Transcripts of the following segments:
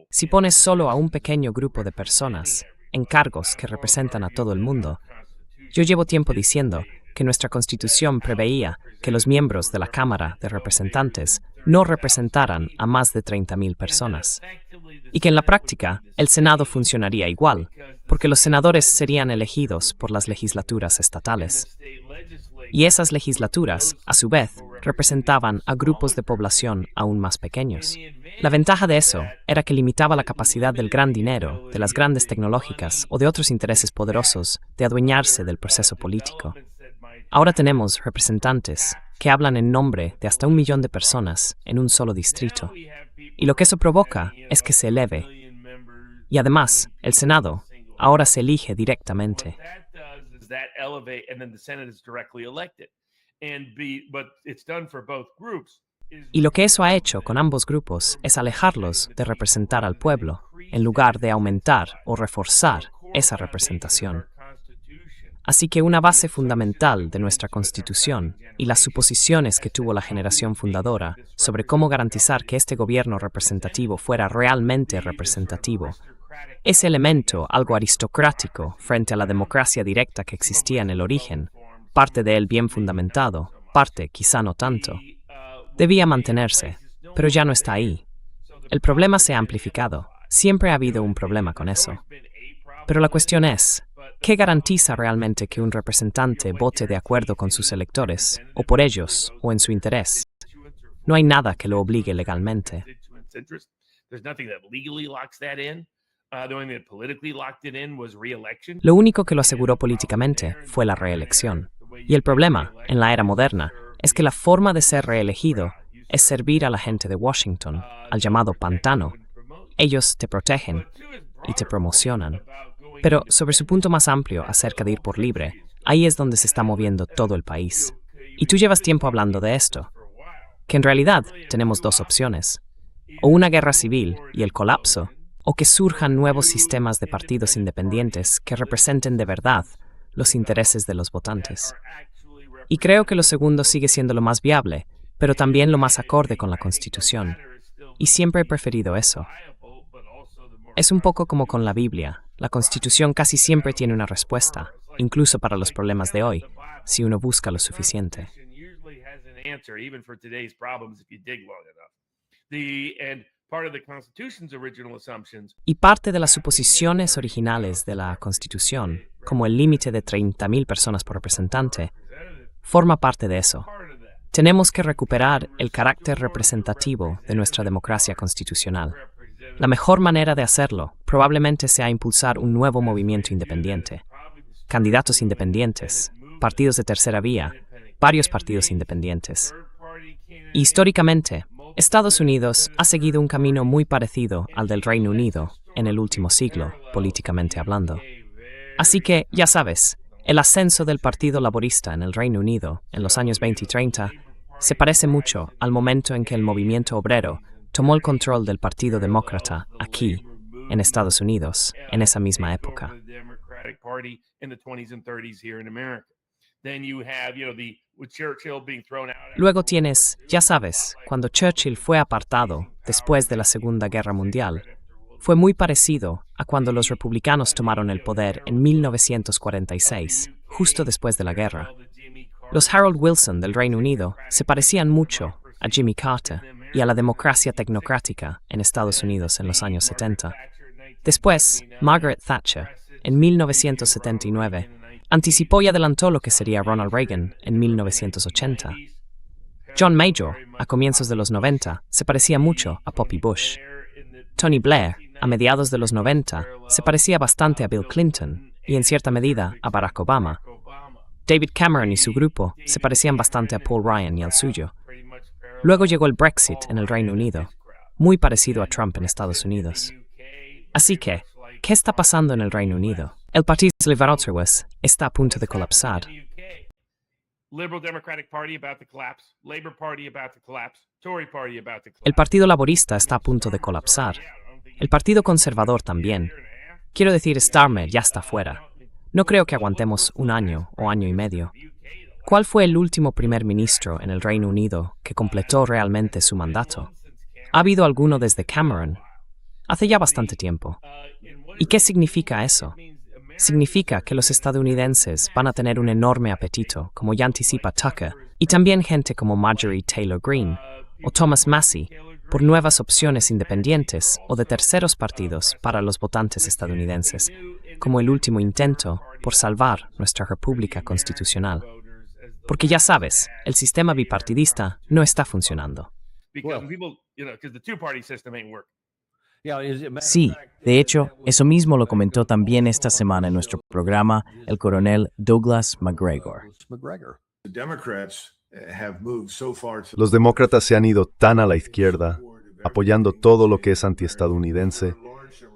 Si pones solo a un pequeño grupo de personas en cargos que representan a todo el mundo, yo llevo tiempo diciendo que nuestra Constitución preveía que los miembros de la Cámara de Representantes no representaran a más de 30.000 personas, y que en la práctica el Senado funcionaría igual, porque los senadores serían elegidos por las legislaturas estatales. Y esas legislaturas, a su vez, representaban a grupos de población aún más pequeños. La ventaja de eso era que limitaba la capacidad del gran dinero, de las grandes tecnológicas o de otros intereses poderosos de adueñarse del proceso político. Ahora tenemos representantes que hablan en nombre de hasta 1 millón de personas en un solo distrito. Y lo que eso provoca es que se eleve. Y además, el Senado ahora se elige directamente. Y lo que eso ha hecho con ambos grupos es alejarlos de representar al pueblo, en lugar de aumentar o reforzar esa representación. Así que una base fundamental de nuestra Constitución y las suposiciones que tuvo la generación fundadora sobre cómo garantizar que este gobierno representativo fuera realmente representativo, ese elemento algo aristocrático frente a la democracia directa que existía en el origen, parte de él bien fundamentado, parte quizá no tanto, debía mantenerse, pero ya no está ahí. El problema se ha amplificado. Siempre ha habido un problema con eso. Pero la cuestión es, ¿qué garantiza realmente que un representante vote de acuerdo con sus electores, o por ellos, o en su interés? No hay nada que lo obligue legalmente. Lo único que lo aseguró políticamente fue la reelección. Y el problema, en la era moderna, es que la forma de ser reelegido es servir a la gente de Washington, al llamado pantano. Ellos te protegen y te promocionan. Pero sobre su punto más amplio acerca de ir por libre, ahí es donde se está moviendo todo el país. Y tú llevas tiempo hablando de esto, que en realidad tenemos dos opciones: o una guerra civil y el colapso, o que surjan nuevos sistemas de partidos independientes que representen de verdad los intereses de los votantes. Y creo que lo segundo sigue siendo lo más viable, pero también lo más acorde con la Constitución. Y siempre he preferido eso. Es un poco como con la Biblia. La Constitución casi siempre tiene una respuesta, incluso para los problemas de hoy, si uno busca lo suficiente. Y parte de las suposiciones originales de la Constitución, como el límite de 30.000 personas por representante, forma parte de eso. Tenemos que recuperar el carácter representativo de nuestra democracia constitucional. La mejor manera de hacerlo probablemente sea impulsar un nuevo movimiento independiente. Candidatos independientes, partidos de tercera vía, varios partidos independientes. Y históricamente, Estados Unidos ha seguido un camino muy parecido al del Reino Unido en el último siglo, políticamente hablando. Así que, ya sabes, el ascenso del Partido Laborista en el Reino Unido en los años 20 y 30 se parece mucho al momento en que el movimiento obrero tomó el control del Partido Demócrata aquí, en Estados Unidos, en esa misma época. Luego tienes, ya sabes, cuando Churchill fue apartado después de la Segunda Guerra Mundial, fue muy parecido a cuando los republicanos tomaron el poder en 1946, justo después de la guerra. Los Harold Wilson del Reino Unido se parecían mucho a Jimmy Carter y a la democracia tecnocrática en Estados Unidos en los años 70. Después, Margaret Thatcher, en 1979, anticipó y adelantó lo que sería Ronald Reagan en 1980. John Major, a comienzos de los 90, se parecía mucho a Poppy Bush. Tony Blair, a mediados de los 90, se parecía bastante a Bill Clinton y en cierta medida a Barack Obama. David Cameron y su grupo se parecían bastante a Paul Ryan y al suyo. Luego llegó el Brexit en el Reino Unido, muy parecido a Trump en Estados Unidos. Así que, ¿qué está pasando en el Reino Unido? El Partido Liberal está a punto de colapsar. El Partido Laborista está a punto de colapsar. El Partido Conservador también. Quiero decir, Starmer ya está fuera. No creo que aguantemos un año o año y medio. ¿Cuál fue el último primer ministro en el Reino Unido que completó realmente su mandato? Ha habido alguno desde Cameron, hace ya bastante tiempo. ¿Y qué significa eso? Significa que los estadounidenses van a tener un enorme apetito, como ya anticipa Tucker, y también gente como Marjorie Taylor Greene o Thomas Massie, por nuevas opciones independientes o de terceros partidos para los votantes estadounidenses, como el último intento por salvar nuestra república constitucional. Porque ya sabes, el sistema bipartidista no está funcionando. Sí, de hecho, eso mismo lo comentó también esta semana en nuestro programa el coronel Douglas McGregor. Los demócratas se han ido tan a la izquierda, apoyando todo lo que es antiestadounidense,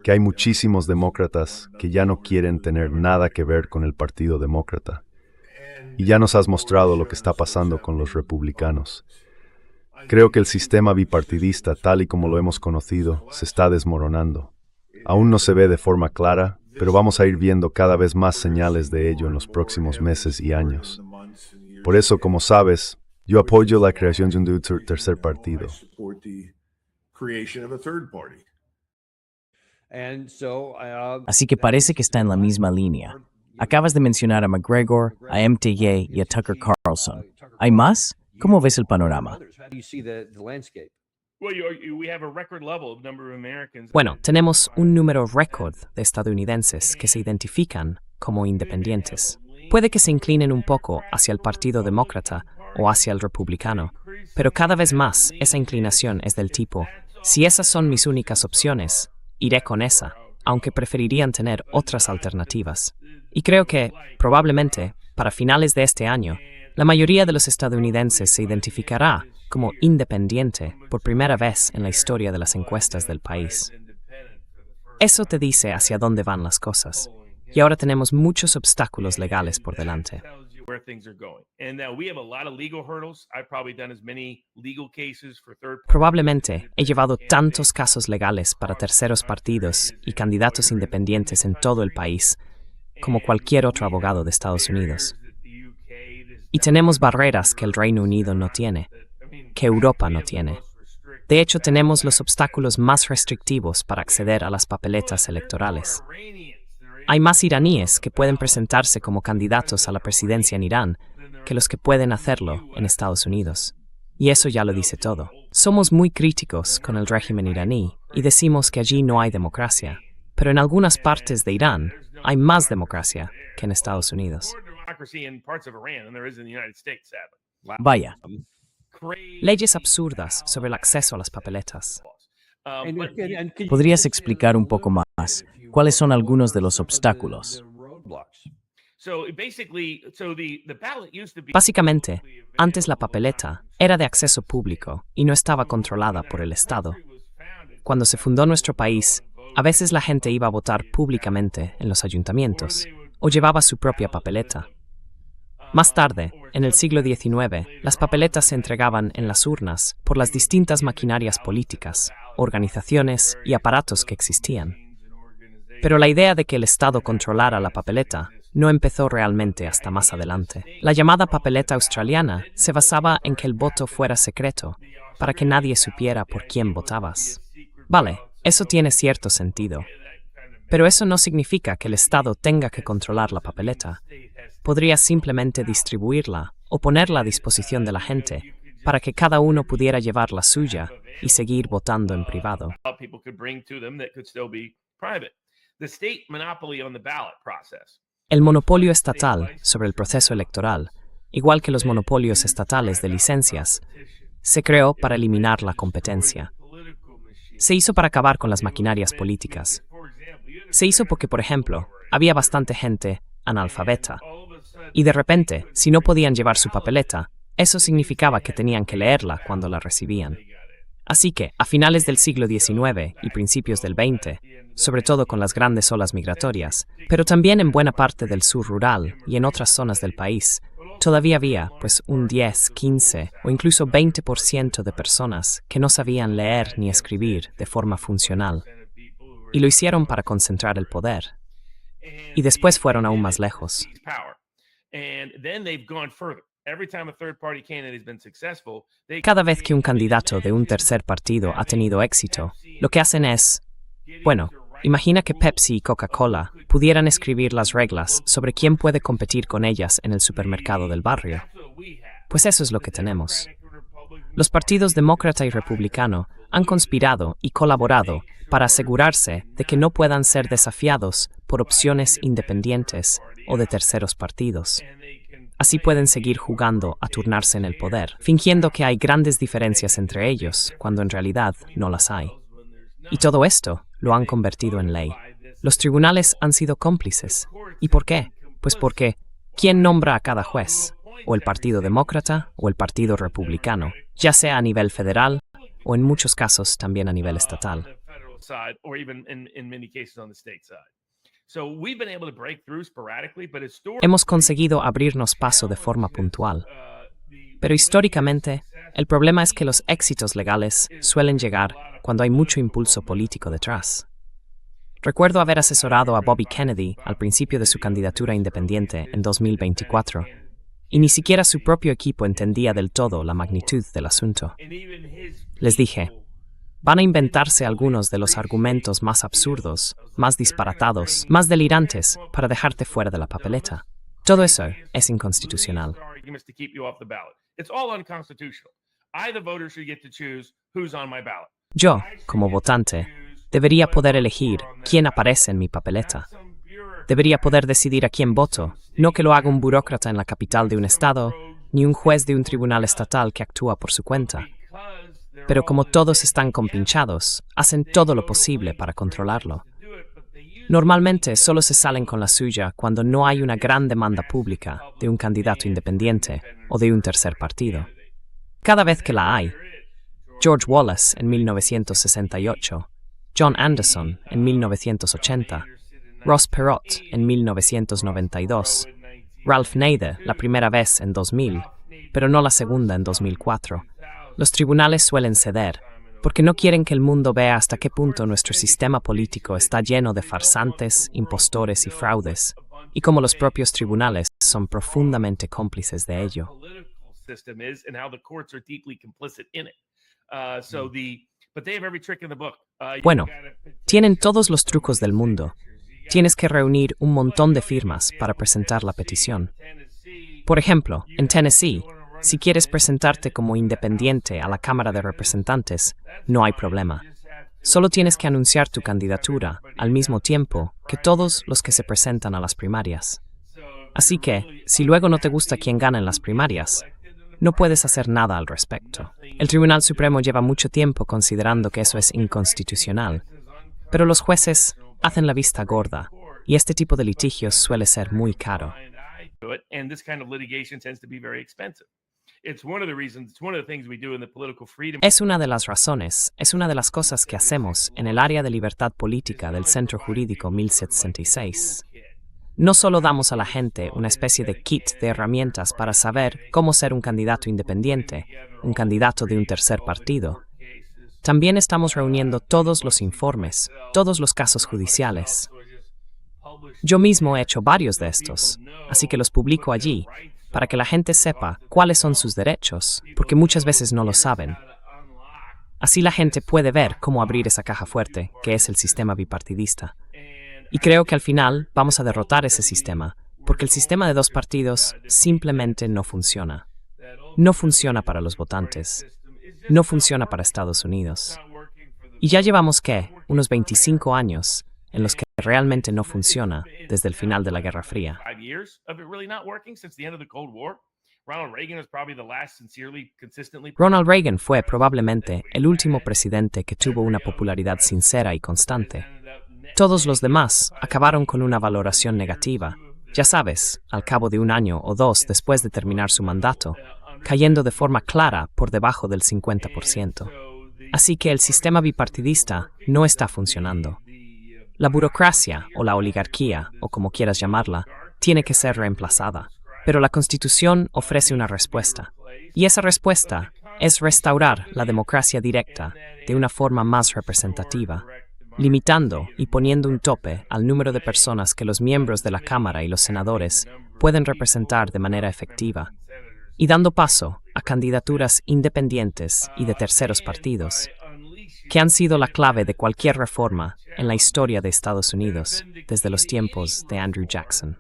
que hay muchísimos demócratas que ya no quieren tener nada que ver con el Partido Demócrata. Y ya nos has mostrado lo que está pasando con los republicanos. Creo que el sistema bipartidista, tal y como lo hemos conocido, se está desmoronando. Aún no se ve de forma clara, pero vamos a ir viendo cada vez más señales de ello en los próximos meses y años. Por eso, como sabes, yo apoyo la creación de un tercer partido. Así que parece que está en la misma línea. Acabas de mencionar a McGregor, a MTJ y a Tucker Carlson. ¿Hay más? ¿Cómo ves el panorama? Bueno, tenemos un número récord de estadounidenses que se identifican como independientes. Puede que se inclinen un poco hacia el Partido Demócrata o hacia el Republicano, pero cada vez más esa inclinación es del tipo, si esas son mis únicas opciones, iré con esa, aunque preferirían tener otras alternativas. Y creo que, probablemente, para finales de este año, la mayoría de los estadounidenses se identificará como independiente por primera vez en la historia de las encuestas del país. Eso te dice hacia dónde van las cosas. Y ahora tenemos muchos obstáculos legales por delante. Probablemente he llevado tantos casos legales para terceros partidos y candidatos independientes en todo el país como cualquier otro abogado de Estados Unidos. Y tenemos barreras que el Reino Unido no tiene, que Europa no tiene. De hecho, tenemos los obstáculos más restrictivos para acceder a las papeletas electorales. Hay más iraníes que pueden presentarse como candidatos a la presidencia en Irán que los que pueden hacerlo en Estados Unidos. Y eso ya lo dice todo. Somos muy críticos con el régimen iraní y decimos que allí no hay democracia, pero en algunas partes de Irán hay más democracia que en Estados Unidos. Vaya. Leyes absurdas sobre el acceso a las papeletas. ¿Podrías explicar un poco más cuáles son algunos de los obstáculos? Básicamente, antes la papeleta era de acceso público y no estaba controlada por el Estado. Cuando se fundó nuestro país, a veces la gente iba a votar públicamente en los ayuntamientos o llevaba su propia papeleta. Más tarde, en el siglo XIX, las papeletas se entregaban en las urnas por las distintas maquinarias políticas, organizaciones y aparatos que existían. Pero la idea de que el Estado controlara la papeleta no empezó realmente hasta más adelante. La llamada papeleta australiana se basaba en que el voto fuera secreto, para que nadie supiera por quién votabas. Vale, eso tiene cierto sentido. Pero eso no significa que el Estado tenga que controlar la papeleta. Podría simplemente distribuirla o ponerla a disposición de la gente para que cada uno pudiera llevar la suya y seguir votando en privado. El monopolio estatal sobre el proceso electoral, igual que los monopolios estatales de licencias, se creó para eliminar la competencia. Se hizo para acabar con las maquinarias políticas. Se hizo porque, por ejemplo, había bastante gente analfabeta. Y de repente, si no podían llevar su papeleta, eso significaba que tenían que leerla cuando la recibían. Así que, a finales del siglo XIX y principios del XX, sobre todo con las grandes olas migratorias, pero también en buena parte del sur rural y en otras zonas del país, todavía había, pues, un 10, 15 o incluso 20% de personas que no sabían leer ni escribir de forma funcional. Y lo hicieron para concentrar el poder. Y después fueron aún más lejos. Cada vez que un candidato de un tercer partido ha tenido éxito, lo que hacen es, bueno, imagina que Pepsi y Coca-Cola pudieran escribir las reglas sobre quién puede competir con ellas en el supermercado del barrio. Pues eso es lo que tenemos. Los partidos demócrata y republicano han conspirado y colaborado para asegurarse de que no puedan ser desafiados por opciones independientes o de terceros partidos. Así pueden seguir jugando a turnarse en el poder, fingiendo que hay grandes diferencias entre ellos, cuando en realidad no las hay. Y todo esto lo han convertido en ley. Los tribunales han sido cómplices. ¿Y por qué? Pues porque, ¿quién nombra a cada juez? O el Partido Demócrata o el Partido Republicano, ya sea a nivel federal o en muchos casos también a nivel estatal. Hemos conseguido abrirnos paso de forma puntual. Pero históricamente, el problema es que los éxitos legales suelen llegar cuando hay mucho impulso político detrás. Recuerdo haber asesorado a Bobby Kennedy al principio de su candidatura independiente en 2024, y ni siquiera su propio equipo entendía del todo la magnitud del asunto. Les dije, van a inventarse algunos de los argumentos más absurdos, más disparatados, más delirantes para dejarte fuera de la papeleta. Todo eso es inconstitucional. Yo, como votante, debería poder elegir quién aparece en mi papeleta. Debería poder decidir a quién voto, no que lo haga un burócrata en la capital de un estado, ni un juez de un tribunal estatal que actúa por su cuenta. Pero como todos están compinchados, hacen todo lo posible para controlarlo. Normalmente solo se salen con la suya cuando no hay una gran demanda pública de un candidato independiente o de un tercer partido. Cada vez que la hay, George Wallace en 1968, John Anderson en 1980, Ross Perot en 1992, Ralph Nader la primera vez en 2000, pero no la segunda en 2004. Los tribunales suelen ceder, porque no quieren que el mundo vea hasta qué punto nuestro sistema político está lleno de farsantes, impostores y fraudes, y como los propios tribunales son profundamente cómplices de ello. Bueno, tienen todos los trucos del mundo. Tienes que reunir un montón de firmas para presentar la petición. Por ejemplo, en Tennessee, si quieres presentarte como independiente a la Cámara de Representantes, no hay problema. Solo tienes que anunciar tu candidatura al mismo tiempo que todos los que se presentan a las primarias. Así que, si luego no te gusta quién gana en las primarias, no puedes hacer nada al respecto. El Tribunal Supremo lleva mucho tiempo considerando que eso es inconstitucional, pero los jueces hacen la vista gorda, y este tipo de litigios suele ser muy caro. Es una de las razones, es una de las cosas que hacemos en el área de libertad política del Centro Jurídico 1066. No solo damos a la gente una especie de kit de herramientas para saber cómo ser un candidato independiente, un candidato de un tercer partido. También estamos reuniendo todos los informes, todos los casos judiciales. Yo mismo he hecho varios de estos, así que los publico allí, para que la gente sepa cuáles son sus derechos, porque muchas veces no lo saben. Así la gente puede ver cómo abrir esa caja fuerte, que es el sistema bipartidista. Y creo que al final vamos a derrotar ese sistema, porque el sistema de dos partidos simplemente no funciona. No funciona para los votantes. No funciona para Estados Unidos. Y ya llevamos, ¿qué? Unos 25 años en los que realmente no funciona desde el final de la Guerra Fría. Ronald Reagan fue probablemente el último presidente que tuvo una popularidad sincera y constante. Todos los demás acabaron con una valoración negativa, ya sabes, al cabo de un año o dos después de terminar su mandato, cayendo de forma clara por debajo del 50%. Así que el sistema bipartidista no está funcionando. La burocracia o la oligarquía, o como quieras llamarla, tiene que ser reemplazada. Pero la Constitución ofrece una respuesta. Y esa respuesta es restaurar la democracia directa de una forma más representativa, limitando y poniendo un tope al número de personas que los miembros de la Cámara y los senadores pueden representar de manera efectiva. y dando paso a candidaturas independientes y de terceros partidos, que han sido la clave de cualquier reforma en la historia de Estados Unidos desde los tiempos de Andrew Jackson.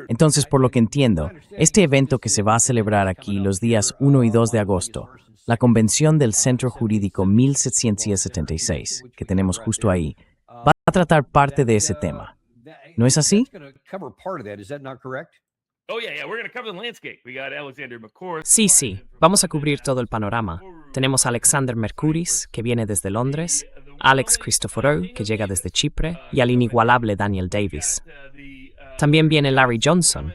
Entonces, por lo que entiendo, este evento que se va a celebrar aquí los días 1 y 2 de agosto, la convención del Centro Jurídico 1776, que tenemos justo ahí, va a tratar parte de ese tema. ¿No es así? Sí, vamos a cubrir todo el panorama. Tenemos a Alexander Mercouris, que viene desde Londres, Alex Christoforou, que llega desde Chipre, y al inigualable Daniel Davis. También viene Larry Johnson.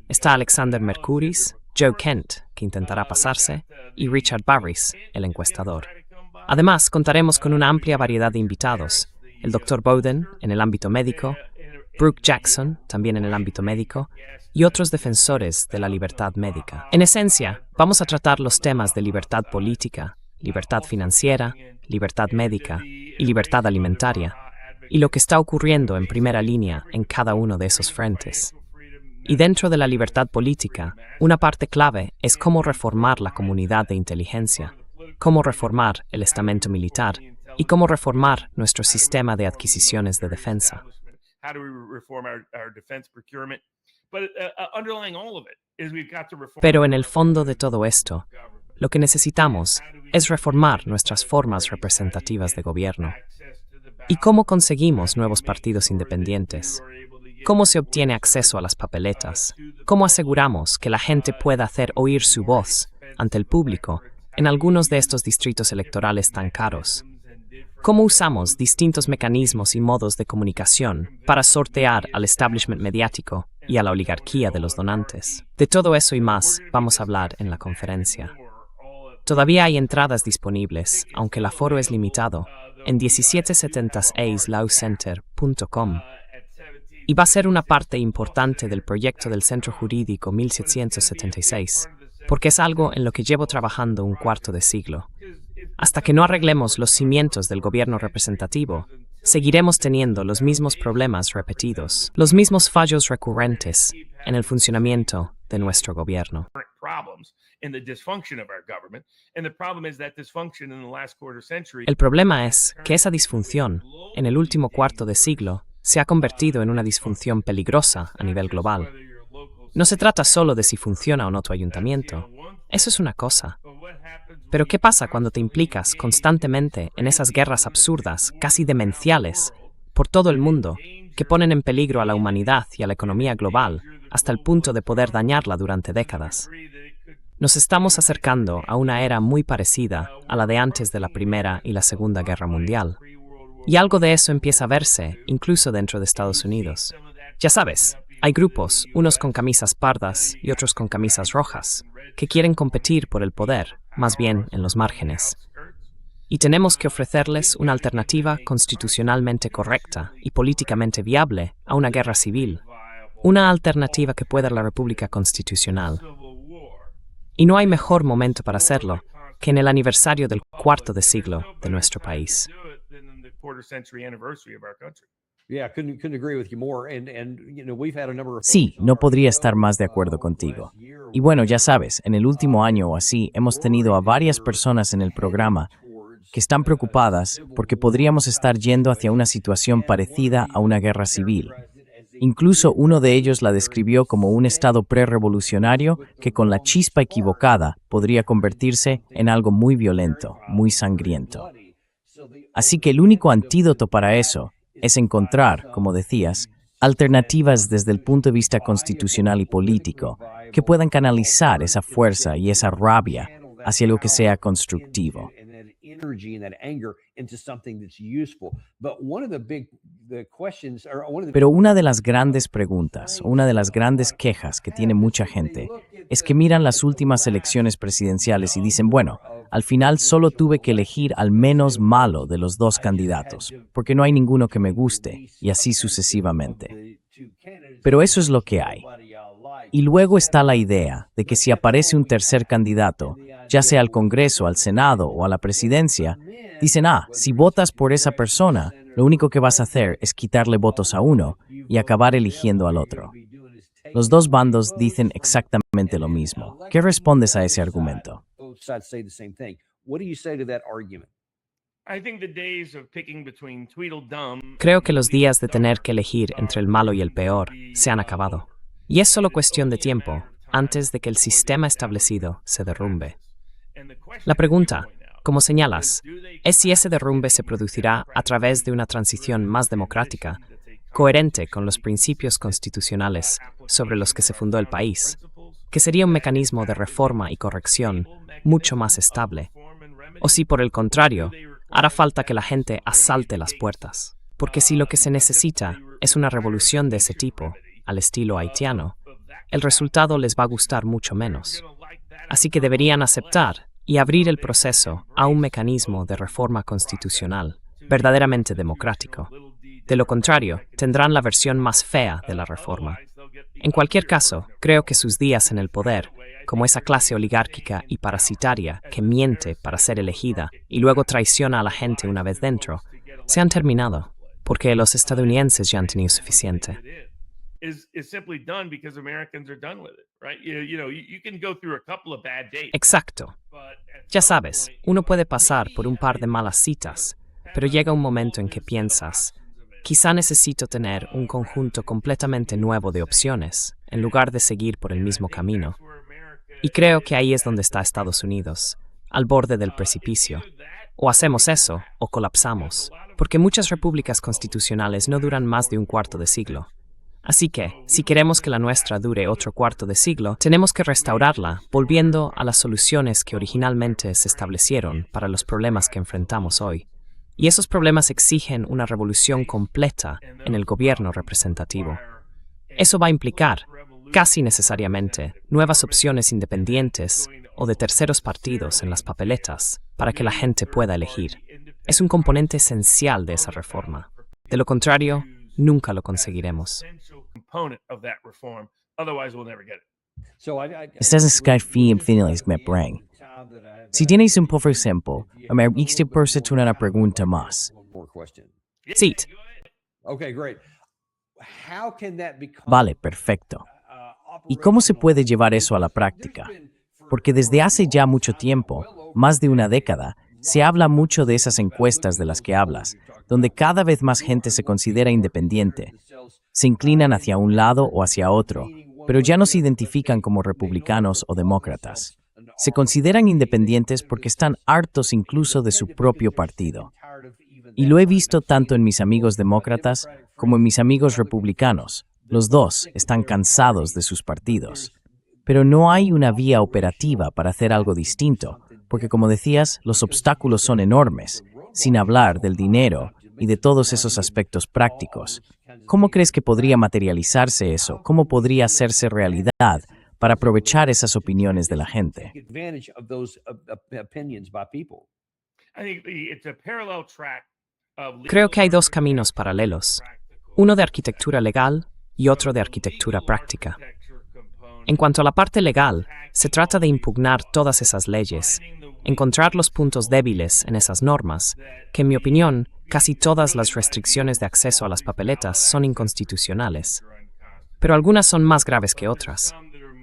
Está Alexander Mercouris, Joe Kent, que intentará pasarse, y Richard Barris, el encuestador. Además, contaremos con una amplia variedad de invitados. El Dr. Bowden, en el ámbito médico, Brooke Jackson, también en el ámbito médico, y otros defensores de la libertad médica. En esencia, vamos a tratar los temas de libertad política, libertad financiera, libertad médica y libertad alimentaria, y lo que está ocurriendo en primera línea en cada uno de esos frentes. Y dentro de la libertad política, una parte clave es cómo reformar la comunidad de inteligencia, cómo reformar el estamento militar y cómo reformar nuestro sistema de adquisiciones de defensa. Pero en el fondo de todo esto, lo que necesitamos es reformar nuestras formas representativas de gobierno. ¿Y cómo conseguimos nuevos partidos independientes? ¿Cómo se obtiene acceso a las papeletas? ¿Cómo aseguramos que la gente pueda hacer oír su voz ante el público en algunos de estos distritos electorales tan caros? ¿Cómo usamos distintos mecanismos y modos de comunicación para sortear al establishment mediático y a la oligarquía de los donantes? De todo eso y más vamos a hablar en la conferencia. Todavía hay entradas disponibles, aunque el aforo es limitado, en 1770slawcenter.com. Y va a ser una parte importante del proyecto del Centro Jurídico 1776, porque es algo en lo que llevo trabajando un cuarto de siglo. Hasta que no arreglemos los cimientos del gobierno representativo, seguiremos teniendo los mismos problemas repetidos, los mismos fallos recurrentes en el funcionamiento de nuestro gobierno. El problema es que esa disfunción, en el último cuarto de siglo, se ha convertido en una disfunción peligrosa a nivel global. No se trata solo de si funciona o no tu ayuntamiento. Eso es una cosa. Pero ¿qué pasa cuando te implicas constantemente en esas guerras absurdas, casi demenciales, por todo el mundo, que ponen en peligro a la humanidad y a la economía global, hasta el punto de poder dañarla durante décadas? Nos estamos acercando a una era muy parecida a la de antes de la Primera y la Segunda Guerra Mundial. Y algo de eso empieza a verse, incluso dentro de Estados Unidos. Ya sabes, hay grupos, unos con camisas pardas y otros con camisas rojas, que quieren competir por el poder, más bien en los márgenes. Y tenemos que ofrecerles una alternativa constitucionalmente correcta y políticamente viable a una guerra civil, una alternativa que pueda la República Constitucional. Y no hay mejor momento para hacerlo que en el aniversario del cuarto de siglo de nuestro país. Sí, no podría estar más de acuerdo contigo. Y bueno, ya sabes, en el último año o así hemos tenido a varias personas en el programa que están preocupadas porque podríamos estar yendo hacia una situación parecida a una guerra civil. Incluso uno de ellos la describió como un estado prerevolucionario que con la chispa equivocada podría convertirse en algo muy violento, muy sangriento. Así que el único antídoto para eso es encontrar, como decías, alternativas desde el punto de vista constitucional y político que puedan canalizar esa fuerza y esa rabia hacia algo que sea constructivo. Pero una de las grandes preguntas, una de las grandes quejas que tiene mucha gente, es que miran las últimas elecciones presidenciales y dicen, bueno, al final solo tuve que elegir al menos malo de los dos candidatos, porque no hay ninguno que me guste, y así sucesivamente. Pero eso es lo que hay. Y luego está la idea de que si aparece un tercer candidato, ya sea al Congreso, al Senado o a la presidencia, dicen, si votas por esa persona, lo único que vas a hacer es quitarle votos a uno, y acabar eligiendo al otro. Los dos bandos dicen exactamente lo mismo. ¿Qué respondes a ese argumento? Creo que los días de tener que elegir entre el malo y el peor se han acabado. Y es solo cuestión de tiempo antes de que el sistema establecido se derrumbe. La pregunta, como señalas, es si ese derrumbe se producirá a través de una transición más democrática, coherente con los principios constitucionales sobre los que se fundó el país, que sería un mecanismo de reforma y corrección mucho más estable, o si por el contrario, hará falta que la gente asalte las puertas. Porque si lo que se necesita es una revolución de ese tipo, al estilo haitiano, el resultado les va a gustar mucho menos. Así que deberían aceptar y abrir el proceso a un mecanismo de reforma constitucional verdaderamente democrático. De lo contrario, tendrán la versión más fea de la reforma. En cualquier caso, creo que sus días en el poder, como esa clase oligárquica y parasitaria que miente para ser elegida y luego traiciona a la gente una vez dentro, se han terminado, porque los estadounidenses ya han tenido suficiente. Exacto. Ya sabes, uno puede pasar por un par de malas citas, pero llega un momento en que piensas, quizá necesito tener un conjunto completamente nuevo de opciones, en lugar de seguir por el mismo camino. Y creo que ahí es donde está Estados Unidos, al borde del precipicio. O hacemos eso, o colapsamos, porque muchas repúblicas constitucionales no duran más de un cuarto de siglo. Así que, si queremos que la nuestra dure otro cuarto de siglo, tenemos que restaurarla, volviendo a las soluciones que originalmente se establecieron para los problemas que enfrentamos hoy. Y esos problemas exigen una revolución completa en el gobierno representativo. Eso va a implicar, casi necesariamente, nuevas opciones independientes o de terceros partidos en las papeletas para que la gente pueda elegir. Es un componente esencial de esa reforma. De lo contrario, nunca lo conseguiremos. Estás escribiendo en finales me brang. Si tienes un poco de tiempo, me gustaría hacerte una pregunta más. Sí, Vale, perfecto. ¿Y cómo se puede llevar eso a la práctica? Porque desde hace ya mucho tiempo, más de una década, se habla mucho de esas encuestas de las que hablas, donde cada vez más gente se considera independiente. Se inclinan hacia un lado o hacia otro, pero ya no se identifican como republicanos o demócratas. Se consideran independientes porque están hartos incluso de su propio partido. Y lo he visto tanto en mis amigos demócratas como en mis amigos republicanos. Los dos están cansados de sus partidos. Pero no hay una vía operativa para hacer algo distinto, porque como decías, los obstáculos son enormes, sin hablar del dinero y de todos esos aspectos prácticos. ¿Cómo crees que podría materializarse eso? ¿Cómo podría hacerse realidad para aprovechar esas opiniones de la gente? creo que hay dos caminos paralelos, uno de arquitectura legal y otro de arquitectura práctica. En cuanto a la parte legal, se trata de impugnar todas esas leyes, encontrar los puntos débiles en esas normas, que en mi opinión, casi todas las restricciones de acceso a las papeletas son inconstitucionales. Pero algunas son más graves que otras.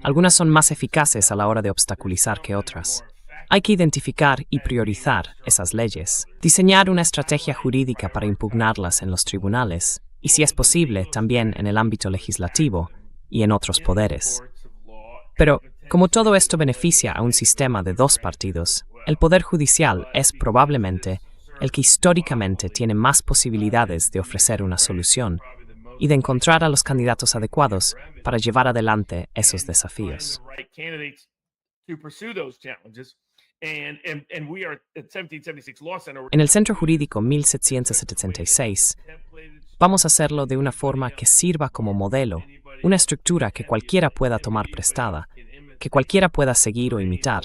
Algunas son más eficaces a la hora de obstaculizar que otras. Hay que identificar y priorizar esas leyes, diseñar una estrategia jurídica para impugnarlas en los tribunales y, si es posible, también en el ámbito legislativo y en otros poderes. Pero, como todo esto beneficia a un sistema de dos partidos, el Poder Judicial es probablemente el que históricamente tiene más posibilidades de ofrecer una solución y de encontrar a los candidatos adecuados para llevar adelante esos desafíos. En el Centro Jurídico 1776, vamos a hacerlo de una forma que sirva como modelo, una estructura que cualquiera pueda tomar prestada, que cualquiera pueda seguir o imitar,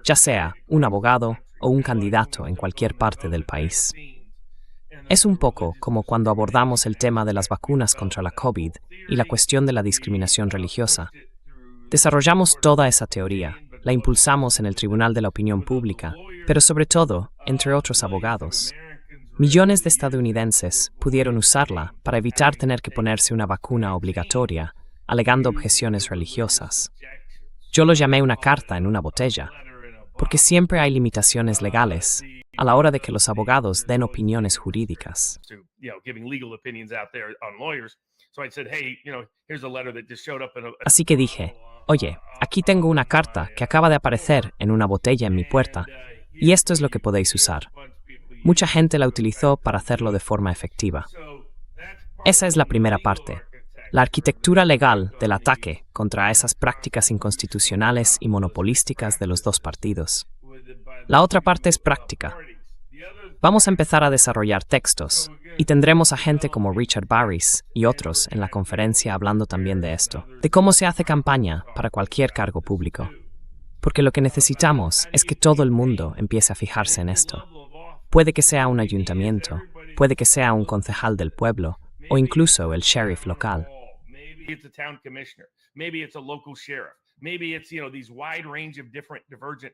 ya sea un abogado o un candidato en cualquier parte del país. Es un poco como cuando abordamos el tema de las vacunas contra la COVID y la cuestión de la discriminación religiosa. Desarrollamos toda esa teoría, la impulsamos en el Tribunal de la Opinión Pública, pero sobre todo entre otros abogados. millones de estadounidenses pudieron usarla para evitar tener que ponerse una vacuna obligatoria, alegando objeciones religiosas. Yo lo llamé una carta en una botella, porque siempre hay limitaciones legales a la hora de que los abogados den opiniones jurídicas. Así que dije, oye, aquí tengo una carta que acaba de aparecer en una botella en mi puerta, y esto es lo que podéis usar. Mucha gente la utilizó para hacerlo de forma efectiva. Esa es la primera parte, la arquitectura legal del ataque contra esas prácticas inconstitucionales y monopolísticas de los dos partidos. La otra parte es práctica. Vamos a empezar a desarrollar textos, y tendremos a gente como Richard Barris y otros en la conferencia hablando también de esto, de cómo se hace campaña para cualquier cargo público. Porque lo que necesitamos es que todo el mundo empiece a fijarse en esto. Puede que sea un ayuntamiento, puede que sea un concejal del pueblo, o incluso el sheriff local.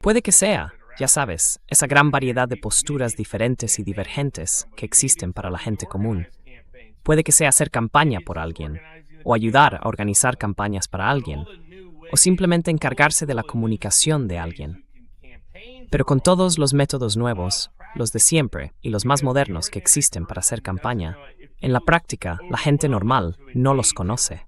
Puede que sea, ya sabes, esa gran variedad de posturas diferentes y divergentes que existen para la gente común. Puede que sea hacer campaña por alguien, o ayudar a organizar campañas para alguien, o simplemente encargarse de la comunicación de alguien. Pero con todos los métodos nuevos, los de siempre y los más modernos que existen para hacer campaña, en la práctica la gente normal no los conoce.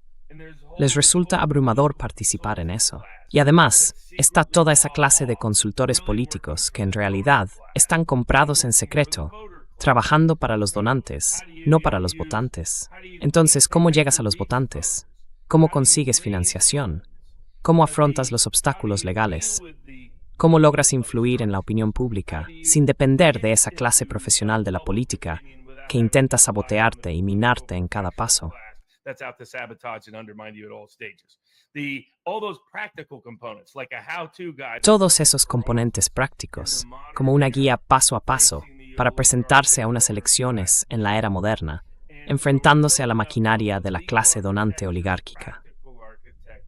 Les resulta abrumador participar en eso. Y además, está toda esa clase de consultores políticos que en realidad están comprados en secreto, trabajando para los donantes, no para los votantes. Entonces, ¿cómo llegas a los votantes? ¿Cómo consigues financiación? ¿Cómo afrontas los obstáculos legales? ¿Cómo logras influir en la opinión pública sin depender de esa clase profesional de la política que intenta sabotearte y minarte en cada paso? Todos esos componentes prácticos, como una guía paso a paso para presentarse a unas elecciones en la era moderna, enfrentándose a la maquinaria de la clase donante oligárquica.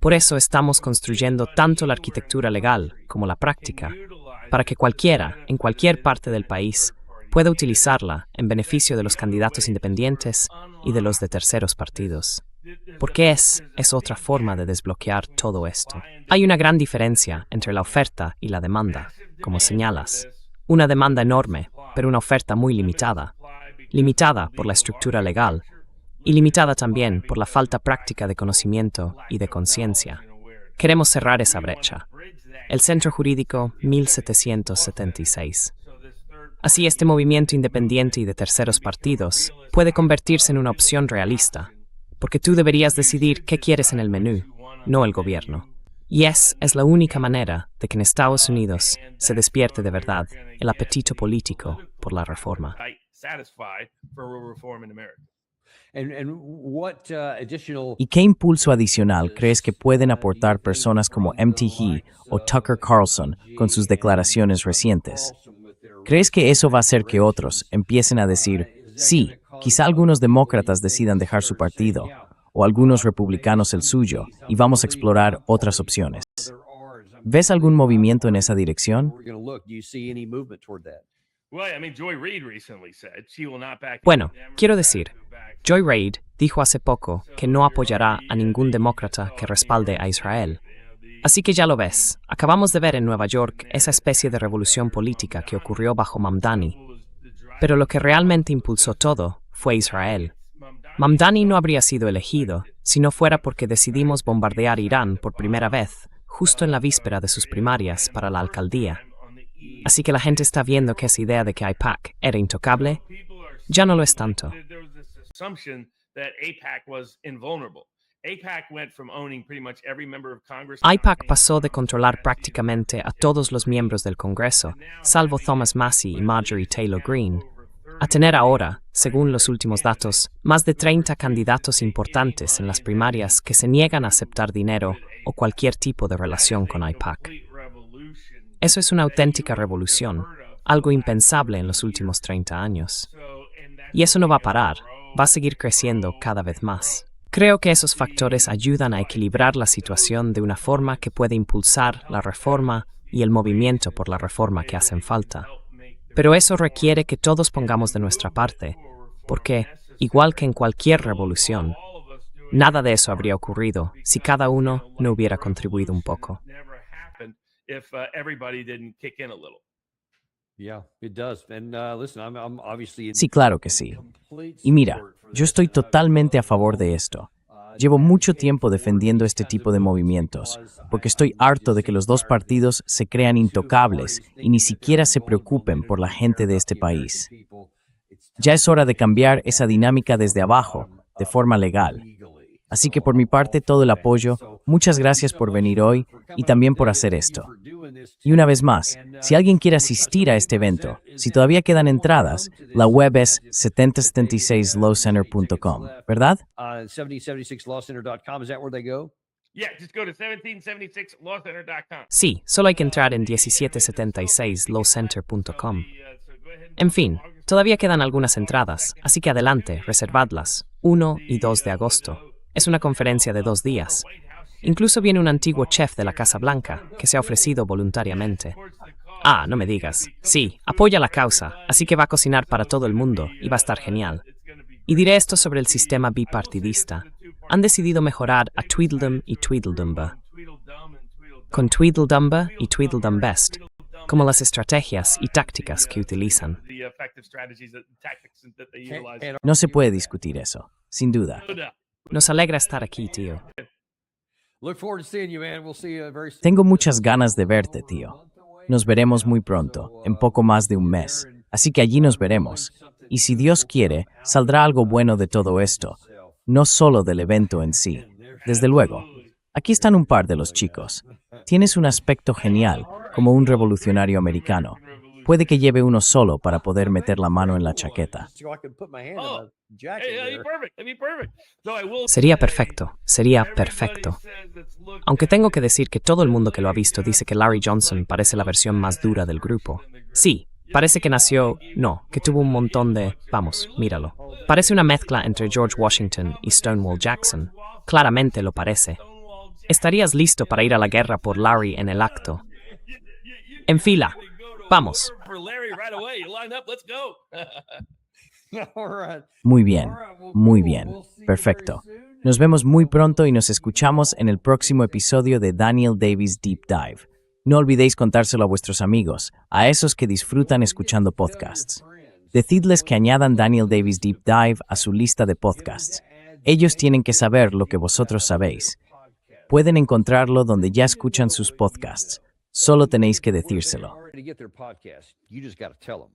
Por eso estamos construyendo tanto la arquitectura legal como la práctica, para que cualquiera, en cualquier parte del país, pueda utilizarla en beneficio de los candidatos independientes y de los de terceros partidos. Porque es otra forma de desbloquear todo esto. Hay una gran diferencia entre la oferta y la demanda, como señalas. Una demanda enorme, pero una oferta muy limitada. Limitada por la estructura legal, y limitada también por la falta práctica de conocimiento y de conciencia. Queremos cerrar esa brecha. El Centro Jurídico 1776. Así, este movimiento independiente y de terceros partidos puede convertirse en una opción realista, porque tú deberías decidir qué quieres en el menú, no el gobierno. Y es la única manera de que en Estados Unidos se despierte de verdad el apetito político por la reforma. ¿Y qué impulso adicional crees que pueden aportar personas como MTG o Tucker Carlson con sus declaraciones recientes? ¿Crees que eso va a hacer que otros empiecen a decir, sí, quizá algunos demócratas decidan dejar su partido, o algunos republicanos el suyo, y vamos a explorar otras opciones? ¿Ves algún movimiento en esa dirección? Bueno, quiero decir, Joy Reid dijo hace poco que no apoyará a ningún demócrata que respalde a Israel. Así que ya lo ves, acabamos de ver en Nueva York esa especie de revolución política que ocurrió bajo Mamdani. Pero lo que realmente impulsó todo fue Israel. Mamdani no habría sido elegido si no fuera porque decidimos bombardear Irán por primera vez, justo en la víspera de sus primarias para la alcaldía. Así que la gente está viendo que esa idea de que AIPAC era intocable ya no lo es tanto. AIPAC pasó de controlar prácticamente a todos los miembros del Congreso, salvo Thomas Massie y Marjorie Taylor Greene, a tener ahora, según los últimos datos, más de 30 candidatos importantes en las primarias que se niegan a aceptar dinero o cualquier tipo de relación con AIPAC. Eso es una auténtica revolución, algo impensable en los últimos 30 años. Y eso no va a parar, va a seguir creciendo cada vez más. Creo que esos factores ayudan a equilibrar la situación de una forma que puede impulsar la reforma y el movimiento por la reforma que hacen falta. Pero eso requiere que todos pongamos de nuestra parte, porque, igual que en cualquier revolución, nada de eso habría ocurrido si cada uno no hubiera contribuido un poco. Sí, claro que sí. Y mira, yo estoy totalmente a favor de esto. Llevo mucho tiempo defendiendo este tipo de movimientos, porque estoy harto de que los dos partidos se crean intocables y ni siquiera se preocupen por la gente de este país. Ya es hora de cambiar esa dinámica desde abajo, de forma legal. Así que por mi parte, todo el apoyo, muchas gracias por venir hoy y también por hacer esto. Y una vez más, si alguien quiere asistir a este evento, si todavía quedan entradas, la web es 7076lawcenter.com, ¿verdad? 7076lawcenter.com, is that where they go? Yeah, just go to 1776lawcenter.com. Sí, solo hay que entrar en 1776lawcenter.com. En fin, todavía quedan algunas entradas, así que adelante, reservadlas, 1 y 2 de agosto. Es una conferencia de 2 días. Incluso viene un antiguo chef de la Casa Blanca, que se ha ofrecido voluntariamente. Ah, no me digas. Sí, apoya la causa, así que va a cocinar para todo el mundo y va a estar genial. Y diré esto sobre el sistema bipartidista. Han decidido mejorar a Tweedledum y Tweedledumber. Con Tweedledumber y Tweedledumbest, como las estrategias y tácticas que utilizan. No se puede discutir eso, sin duda. Nos alegra estar aquí, tío. Look forward to seeing you, man. We'll see you very soon. Tengo muchas ganas de verte, tío. Nos veremos muy pronto, en poco más de un mes, así que allí nos veremos. Y si Dios quiere, saldrá algo bueno de todo esto, no solo del evento en sí. Desde luego. Aquí están un par de los chicos. Tienes un aspecto genial, como un revolucionario americano. Puede que lleve uno solo para poder meter la mano en la chaqueta. So I can put my hand in my jacket Hey, that'd there. be perfect. That'd be perfect. So I will Sería say, perfecto, sería everybody perfecto. says it's looked Aunque tengo que decir que todo el mundo que lo ha visto dice que Larry Johnson parece la versión más dura del grupo. Sí, parece que nació, no, que tuvo un montón de, vamos, míralo. Parece una mezcla entre George Washington y Stonewall Jackson. Claramente lo parece. ¿Estarías listo para ir a la guerra por Larry en el acto? En fila. Vamos. for Larry right away. You line up, let's go. All right. Muy bien, muy bien. Perfecto. Nos vemos muy pronto y nos escuchamos en el próximo episodio de Daniel Davis Deep Dive. No olvidéis contárselo a vuestros amigos, a esos que disfrutan escuchando podcasts. Decidles que añadan Daniel Davis Deep Dive a su lista de podcasts. Ellos tienen que saber lo que vosotros sabéis. Pueden encontrarlo donde ya escuchan sus podcasts. Solo tenéis que decírselo. Already get their podcast. You just got to tell them.